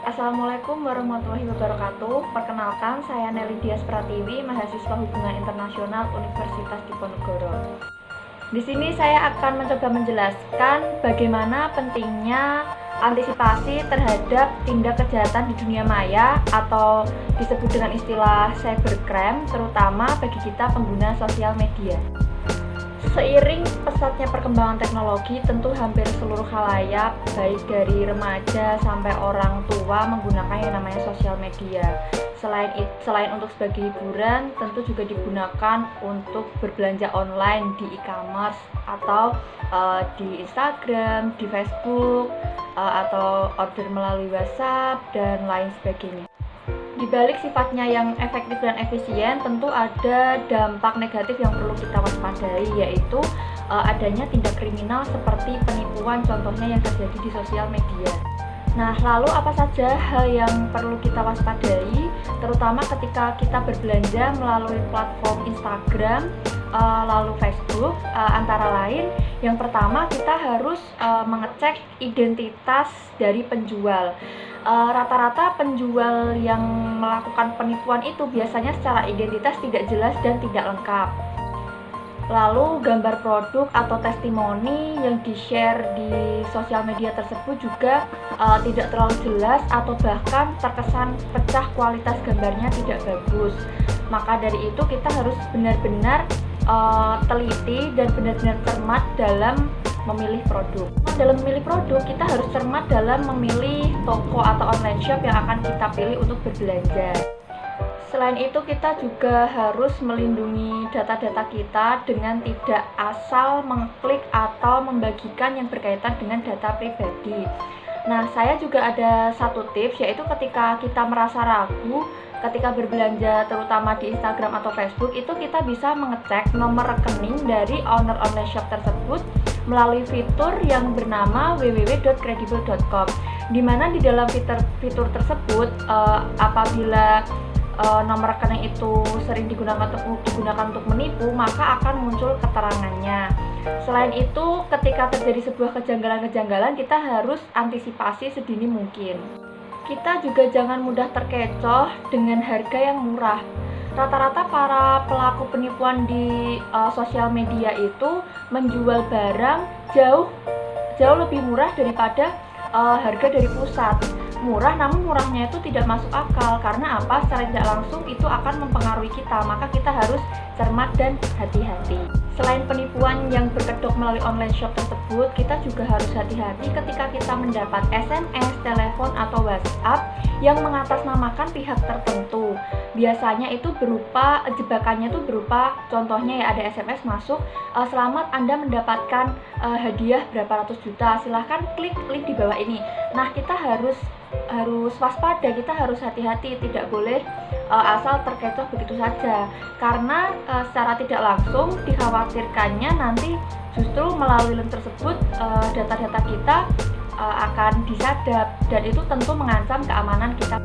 Assalamualaikum warahmatullahi wabarakatuh. Perkenalkan, saya Nelly Dias Pratiwi, mahasiswa Hubungan Internasional Universitas Diponegoro. Di sini saya akan mencoba menjelaskan bagaimana pentingnya antisipasi terhadap tindak kejahatan di dunia maya atau disebut dengan istilah cybercrime, terutama bagi kita pengguna sosial media. Seiring pesatnya perkembangan teknologi, tentu hampir seluruh khalayak, baik dari remaja sampai orang tua, menggunakan yang namanya sosial media. Selain untuk sebagai hiburan, tentu juga digunakan untuk berbelanja online di e-commerce atau di Instagram, di Facebook, atau order melalui WhatsApp dan lain sebagainya. Di balik sifatnya yang efektif dan efisien, tentu ada dampak negatif yang perlu kita waspadai, yaitu adanya tindak kriminal seperti penipuan, contohnya yang terjadi di sosial media. Nah, lalu apa saja hal yang perlu kita waspadai, terutama ketika kita berbelanja melalui platform Instagram, lalu Facebook, antara lain, yang pertama kita harus mengecek identitas dari penjual. Rata-rata penjual yang melakukan penipuan itu biasanya secara identitas tidak jelas dan tidak lengkap. Lalu gambar produk atau testimoni yang di-share di sosial media tersebut juga tidak terlalu jelas atau bahkan terkesan pecah, kualitas gambarnya tidak bagus. Maka dari itu kita harus benar-benar teliti dan benar-benar cermat dalam memilih produk. Dalam memilih produk, kita harus cermat dalam memilih toko atau online shop yang akan kita pilih untuk berbelanja. Selain itu, kita juga harus melindungi data-data kita dengan tidak asal mengklik atau membagikan yang berkaitan dengan data pribadi. Nah, saya juga ada satu tips, yaitu ketika kita merasa ragu ketika berbelanja, terutama di Instagram atau Facebook, itu kita bisa mengecek nomor rekening dari owner online shop tersebut melalui fitur yang bernama www.credible.com, di mana di dalam fitur tersebut apabila nomor rekening itu sering digunakan untuk menipu, maka akan muncul keterangannya. Selain itu, ketika terjadi sebuah kejanggalan-kejanggalan, kita harus antisipasi sedini mungkin. Kita juga jangan mudah terkecoh dengan harga yang murah. Rata-rata para pelaku penipuan di sosial media itu menjual barang jauh lebih murah daripada harga dari pusat. Murah, namun murahnya itu tidak masuk akal. Karena apa? Secara tidak langsung itu akan mempengaruhi kita, maka kita harus cermat dan hati-hati. Selain penipuan yang berkedok melalui online shop tersebut, kita juga harus hati-hati ketika kita mendapat SMS, telepon, atau WhatsApp yang mengatasnamakan pihak tertentu. Biasanya itu berupa, jebakannya itu berupa, contohnya ya ada SMS masuk, selamat Anda mendapatkan hadiah berapa ratus juta, silahkan klik link di bawah ini. Nah, kita harus waspada, kita harus hati-hati, tidak boleh asal terkecoh begitu saja, karena secara tidak langsung dikhawatirkannya nanti justru melalui link tersebut data-data kita akan disadap, dan itu tentu mengancam keamanan kita.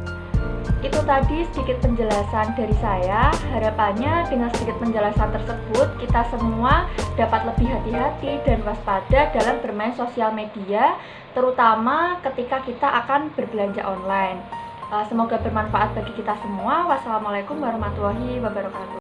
Itu tadi sedikit penjelasan dari saya. Harapannya dengan sedikit penjelasan tersebut kita semua dapat lebih hati-hati dan waspada dalam bermain sosial media, terutama ketika kita akan berbelanja online. Semoga bermanfaat bagi kita semua. Wassalamualaikum warahmatullahi wabarakatuh.